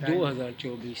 2024